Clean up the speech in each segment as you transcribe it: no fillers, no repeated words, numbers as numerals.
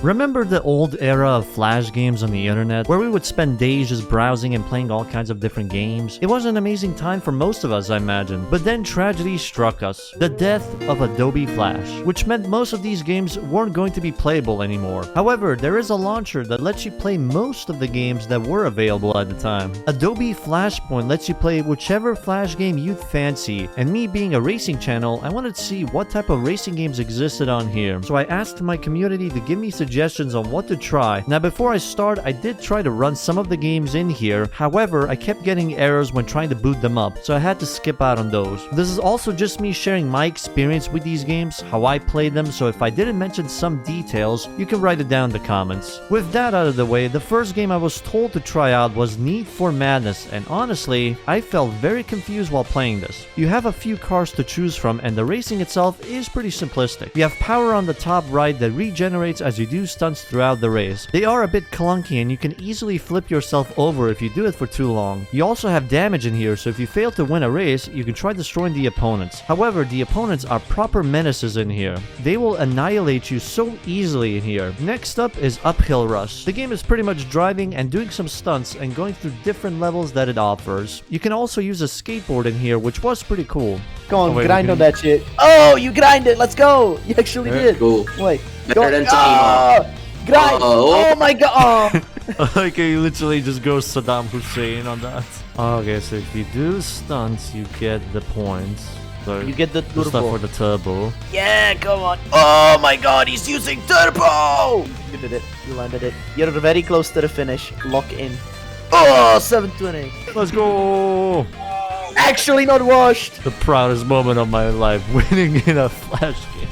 Remember the old era of Flash games on the internet, where we would spend days just browsing and playing all kinds of different games? It was an amazing time for most of us, I imagine. But then tragedy struck us. The death of Adobe Flash, which meant most of these games weren't going to be playable anymore. However, there is a launcher that lets you play most of the games that were available at the time. Adobe Flashpoint lets you play whichever Flash game you'd fancy, and me being a racing channel, I wanted to see what type of racing games existed on here. So I asked my community to give me suggestions on what to try. Now before I start, I did try to run some of the games in here. However, I kept getting errors when trying to boot them up, so I had to skip out on those. This is also just me sharing my experience with these games, how I played them, so if I didn't mention some details, you can write it down in the comments. With that out of the way, the first game I was told to try out was Need for Madness, and honestly, I felt very confused while playing this. You have a few cars to choose from, and the racing itself is pretty simplistic. You have power on the top right that regenerates as you do stunts throughout the race. They are a bit clunky and you can easily flip yourself over if you do it for too long. You also have damage in here, so if you fail to win a race, you can try destroying the opponents. However, the opponents are proper menaces in here. They will annihilate you so easily in here. Next up is Uphill Rush. The game is pretty much driving and doing some stunts and going through different levels that it offers. You can also use a skateboard in here, which was pretty cool. Go on, grind on that shit. Oh, you grinded. Let's go. You actually did. Cool. Wait. Better than time. Grind. Oh my god. Okay, you literally just go Saddam Hussein on that. Okay, so if you do stunts, you get the points. So You get the stuff turbo. for the turbo. Yeah, come on. Oh my god, he's using turbo. You did it. You landed it. You're very close to the finish. Lock in. Oh, 720. Let's go! Actually not washed. The proudest moment of my life, winning in a Flash game.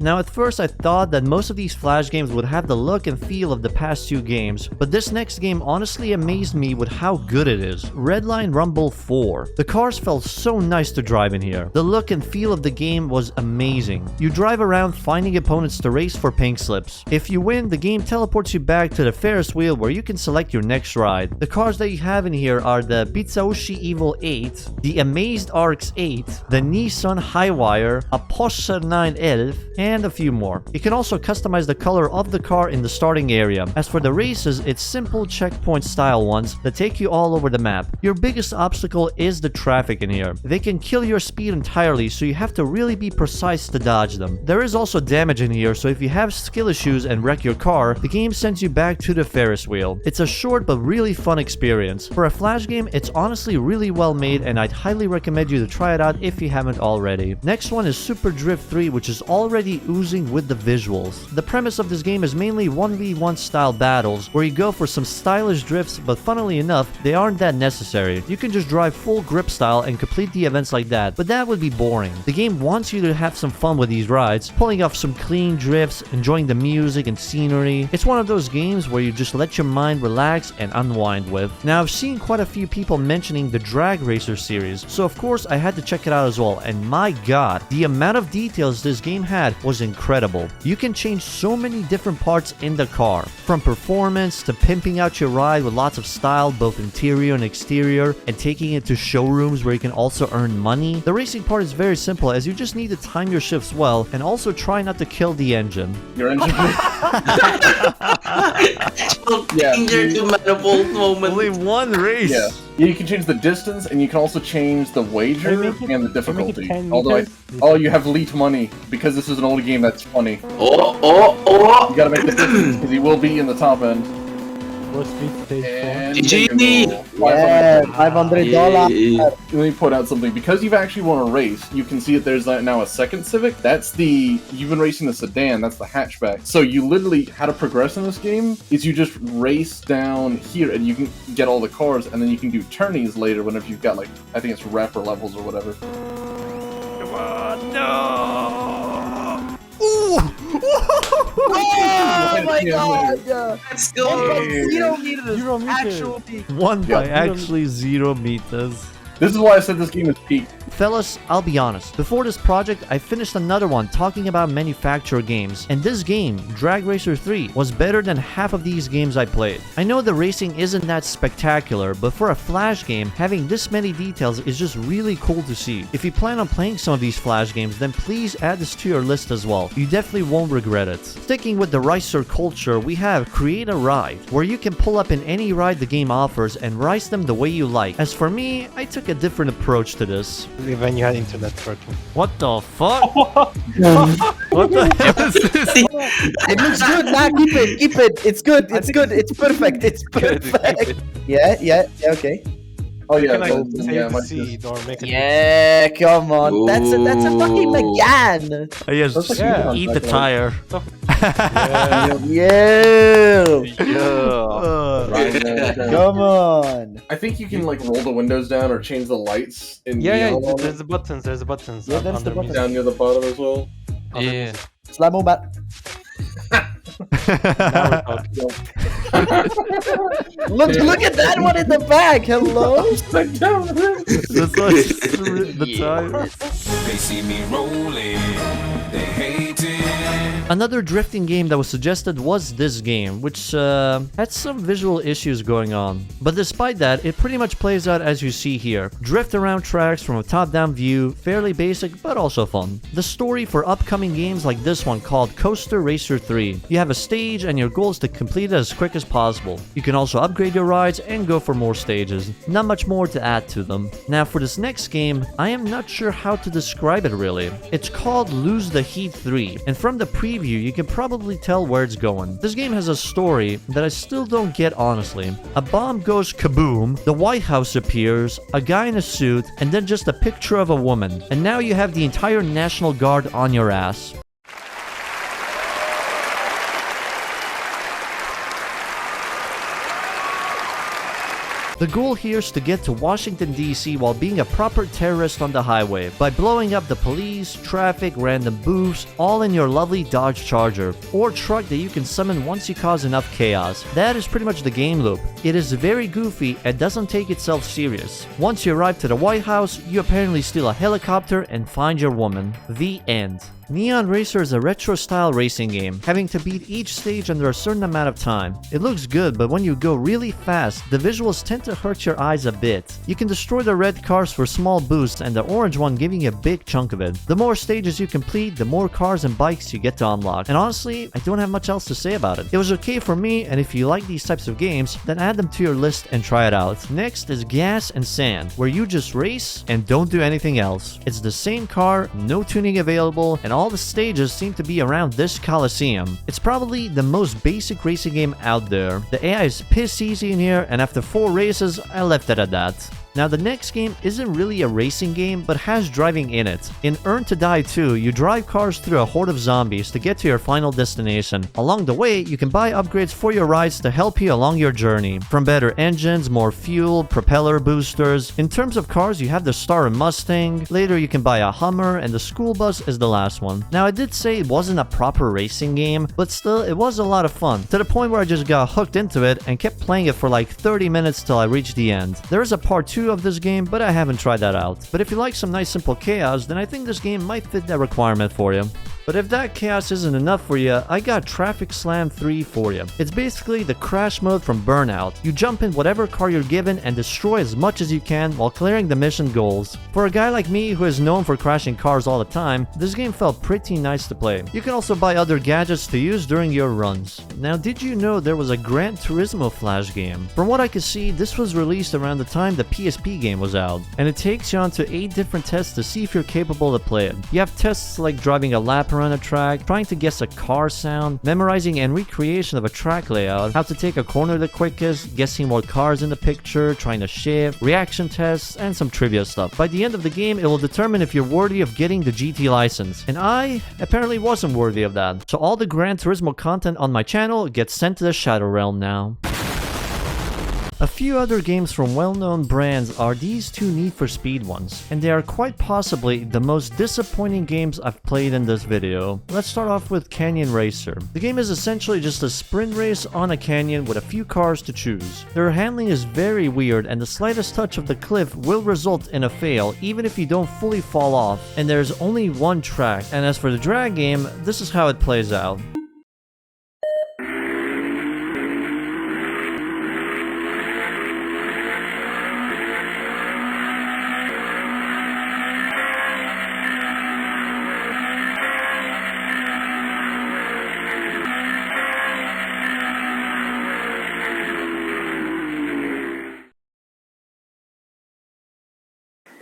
Now at first I thought that most of these Flash games would have the look and feel of the past two games, but this next game honestly amazed me with how good it is. Redline Rumble 4. The cars felt so nice to drive in here. The look and feel of the game was amazing. You drive around finding opponents to race for pink slips. If you win, the game teleports you back to the Ferris wheel where you can select your next ride. The cars that you have in here are the Bitsuoshi Evil 8, the Amazed RX 8, the Nissan Highwire, a Porsche 911, and a few more. You can also customize the color of the car in the starting area. As for the races, it's simple checkpoint style ones that take you all over the map. Your biggest obstacle is the traffic in here. They can kill your speed entirely, so you have to really be precise to dodge them. There is also damage in here, so if you have skill issues and wreck your car, the game sends you back to the Ferris wheel. It's a short but really fun experience. For a Flash game, it's honestly really well made, and I'd highly recommend you to try it out if you haven't already. Next one is Super Drift 3, which is already oozing with the visuals. The premise of this game is mainly 1v1 style battles where you go for some stylish drifts, but funnily enough, they aren't that necessary. You can just drive full grip style and complete the events like that, but that would be boring. The game wants you to have some fun with these rides, pulling off some clean drifts, enjoying the music and scenery. It's one of those games where you just let your mind relax and unwind with. Now I've seen quite a few people mentioning the Drag Racer series, so of course I had to check it out as well, and my god, the amount of details this game had was incredible. You can change so many different parts in the car, from performance to pimping out your ride with lots of style, both interior and exterior, and taking it to showrooms where you can also earn money. The racing part is very simple, as you just need to time your shifts well and also try not to kill the engine. Your engine. Yeah. To manifold moment. Only one race. Yeah. You can change the distance, and you can also change the wager and the difficulty. Although, you have elite money because this is an old game. That's funny. Oh! You gotta make the distance because he will be in the top end. And GG! yeah, $500. Let me point out something. Because you've actually won a race, you can see that there's now a second Civic. That's you've been racing the sedan, that's the hatchback. So you literally, how to progress in this game is you just race down here and you can get all the cars, and then you can do tourneys later whenever you've got, like, I think it's rapper levels or whatever. Come on, no! Ooh! Oh my god! Let's go! 0 meters. Actual peak. Won by actually 0 meters. This is why I said this game is peak. Fellas, I'll be honest. Before this project, I finished another one talking about manufacturer games, and this game, Drag Racer 3, was better than half of these games I played. I know the racing isn't that spectacular, but for a Flash game, having this many details is just really cool to see. If you plan on playing some of these Flash games, then please add this to your list as well. You definitely won't regret it. Sticking with the racer culture, we have Create a Ride, where you can pull up in any ride the game offers and race them the way you like. As for me, I took a different approach to this. When you had internet working. What the fuck? What the hell is this? It looks good. Nah, keep it. It's good. It's good. It's perfect. It's perfect. Yeah, okay. Oh yeah, Can I so, save yeah, the my seed or make it? Yeah, come on. That's a fucking McGann. Yes, That's like Yeah. eat the tire. Yeah. Yeah. Right, yeah. Come on. I think you can like roll the windows down or change the lights in Yeah, neon. there's the buttons. There's the buttons. Yeah, there's the underneath. buttons. Down near the bottom as well. Yeah. Slamo bat. Now we're talking. Look at that one in the back. Hello. That's like the tire. They see me rolling, they hate it. Another drifting game that was suggested was this game, which had some visual issues going on. But despite that, it pretty much plays out as you see here. Drift around tracks from a top-down view, fairly basic but also fun. The story for upcoming games like this one called Coaster Racer 3. You have a stage and your goal is to complete it as quick as possible. You can also upgrade your rides and go for more stages. Not much more to add to them. Now for this next game, I am not sure how to describe it really. It's called Lose the Heat 3, and from the preview you can probably tell where it's going. This game has a story that I still don't get honestly. A bomb goes kaboom, the White House appears, a guy in a suit, and then just a picture of a woman. And now you have the entire National Guard on your ass. The goal here is to get to Washington, D.C. while being a proper terrorist on the highway by blowing up the police, traffic, random booths, all in your lovely Dodge Charger or truck that you can summon once you cause enough chaos. That is pretty much the game loop. It is very goofy and doesn't take itself serious. Once you arrive to the White House, you apparently steal a helicopter and find your woman. The end. Neon Racer is a retro-style racing game, having to beat each stage under a certain amount of time. It looks good, but when you go really fast, the visuals tend to hurt your eyes a bit. You can destroy the red cars for small boosts and the orange one giving you a big chunk of it. The more stages you complete, the more cars and bikes you get to unlock. And honestly, I don't have much else to say about it. It was okay for me, and if you like these types of games, then add them to your list and try it out. Next is Gas and Sand, where you just race and don't do anything else. It's the same car, no tuning available, and all the stages seem to be around this Coliseum. It's probably the most basic racing game out there. The AI is piss easy in here, and after 4 races, I left it at that. Now the next game isn't really a racing game, but has driving in it. In Earn to Die 2, you drive cars through a horde of zombies to get to your final destination. Along the way, you can buy upgrades for your rides to help you along your journey. From better engines, more fuel, propeller boosters. In terms of cars, you have the Star and Mustang. Later you can buy a Hummer, and the school bus is the last one. Now I did say it wasn't a proper racing game, but still it was a lot of fun. To the point where I just got hooked into it and kept playing it for like 30 minutes till I reached the end. There is a part 2 of this game, but I haven't tried that out. But if you like some nice simple chaos, then I think this game might fit that requirement for you. But if that chaos isn't enough for you, I got Traffic Slam 3 for you. It's basically the crash mode from Burnout. You jump in whatever car you're given and destroy as much as you can while clearing the mission goals. For a guy like me who is known for crashing cars all the time, this game felt pretty nice to play. You can also buy other gadgets to use during your runs. Now, did you know there was a Gran Turismo Flash game? From what I could see, this was released around the time the PSP game was out, and it takes you on to 8 different tests to see if you're capable to play it. You have tests like driving a lap around a track, trying to guess a car sound, memorizing and recreation of a track layout, how to take a corner the quickest, guessing what cars in the picture, trying to shift, reaction tests, and some trivia stuff. By the end of the game, it will determine if you're worthy of getting the GT license, and I apparently wasn't worthy of that. So all the Gran Turismo content on my channel gets sent to the Shadow Realm now. A few other games from well-known brands are these two Need for Speed ones, and they are quite possibly the most disappointing games I've played in this video. Let's start off with Canyon Racer. The game is essentially just a sprint race on a canyon with a few cars to choose. Their handling is very weird, and the slightest touch of the cliff will result in a fail even if you don't fully fall off, and there's only one track. And as for the drag game, this is how it plays out.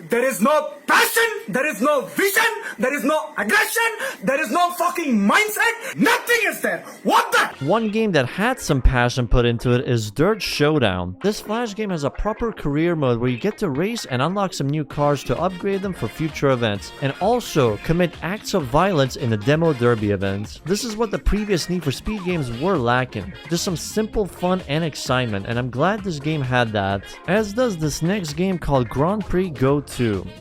There is no passion, there is no vision, there is no aggression, there is no fucking mindset, nothing is there. What the? One game that had some passion put into it is Dirt Showdown. This Flash game has a proper career mode where you get to race and unlock some new cars to upgrade them for future events, and also commit acts of violence in the demo derby events. This is what the previous Need for Speed games were lacking. Just some simple fun and excitement, and I'm glad this game had that. As does this next game called Prix Go,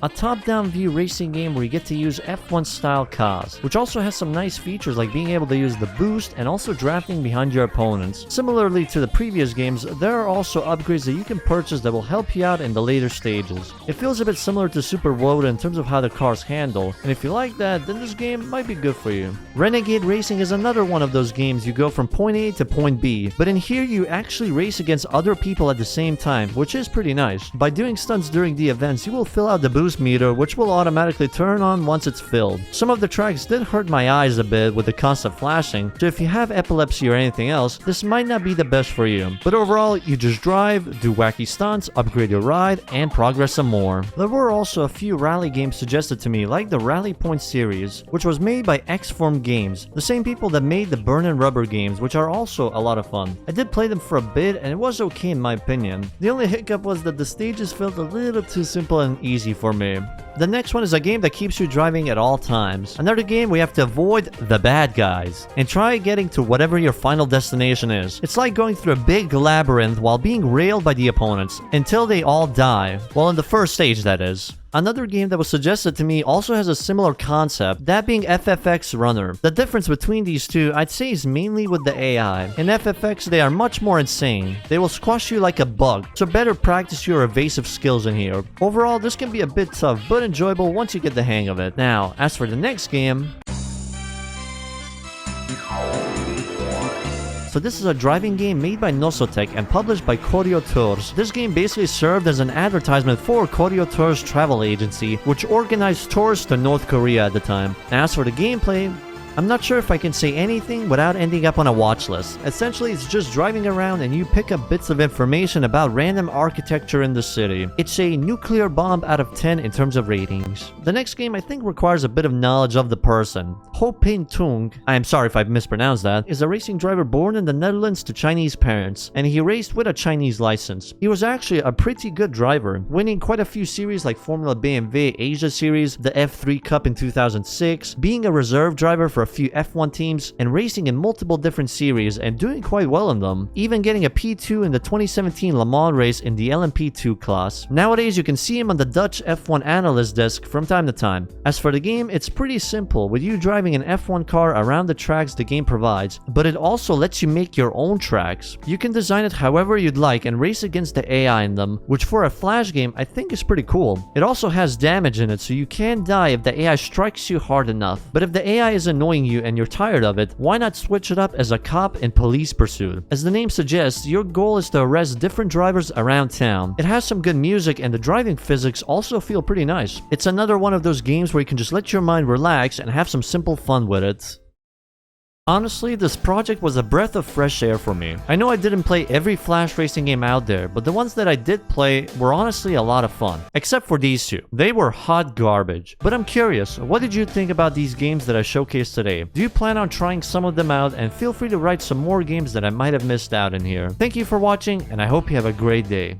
a top-down view racing game where you get to use F1 style cars, which also has some nice features like being able to use the boost and also drafting behind your opponents. Similarly to the previous games, there are also upgrades that you can purchase that will help you out in the later stages. It feels a bit similar to Super Woda in terms of how the cars handle, and if you like that, then this game might be good for you. Renegade Racing is another one of those games you go from point A to point B, but in here you actually race against other people at the same time, which is pretty nice. By doing stunts during the events, you will fill out the boost meter, which will automatically turn on once it's filled. Some of the tracks did hurt my eyes a bit with the constant flashing, so if you have epilepsy or anything else, this might not be the best for you. But overall, you just drive, do wacky stunts, upgrade your ride, and progress some more. There were also a few rally games suggested to me, like the Rally Point series, which was made by X-Form Games, the same people that made the Burn and Rubber games, which are also a lot of fun. I did play them for a bit, and it was okay in my opinion. The only hiccup was that the stages felt a little too simple and easy for me. The next one is a game that keeps you driving at all times. Another game where you have to avoid the bad guys and try getting to whatever your final destination is. It's like going through a big labyrinth while being railed by the opponents until they all die. Well, in the first stage, that is. Another game that was suggested to me also has a similar concept, that being FFX Runner. The difference between these two, I'd say, is mainly with the AI. In FFX, they are much more insane. They will squash you like a bug, so better practice your evasive skills in here. Overall, this can be a bit tough, but enjoyable once you get the hang of it. Now, as for the next game... So this is a driving game made by Nosotech and published by Koryo Tours. This game basically served as an advertisement for Koryo Tours travel agency, which organized tours to North Korea at the time. As for the gameplay, I'm not sure if I can say anything without ending up on a watch list. Essentially, it's just driving around and you pick up bits of information about random architecture in the city. It's a nuclear bomb out of 10 in terms of ratings. The next game I think requires a bit of knowledge of the person. Tung, I am sorry if I've mispronounced that, is a racing driver born in the Netherlands to Chinese parents, and he raced with a Chinese license. He was actually a pretty good driver, winning quite a few series like Formula BMW Asia Series, the F3 Cup in 2006, being a reserve driver for a few F1 teams, and racing in multiple different series and doing quite well in them, even getting a P2 in the 2017 Le Mans race in the LMP2 class. Nowadays, you can see him on the Dutch F1 analyst desk from time to time. As for the game, it's pretty simple, with you driving an F1 car around the tracks the game provides, but it also lets you make your own tracks. You can design it however you'd like and race against the AI in them, which for a Flash game I think is pretty cool. It also has damage in it, so you can die if the AI strikes you hard enough. But if the AI is annoying you and you're tired of it, why not switch it up as a cop in Police Pursuit? As the name suggests, your goal is to arrest different drivers around town. It has some good music and the driving physics also feel pretty nice. It's another one of those games where you can just let your mind relax and have some simple fun with it. Honestly, this project was a breath of fresh air for me. I know I didn't play every Flash racing game out there, but the ones that I did play were honestly a lot of fun. Except for these two. They were hot garbage. But I'm curious, what did you think about these games that I showcased today? Do you plan on trying some of them out? And feel free to write some more games that I might have missed out in here. Thank you for watching, and I hope you have a great day.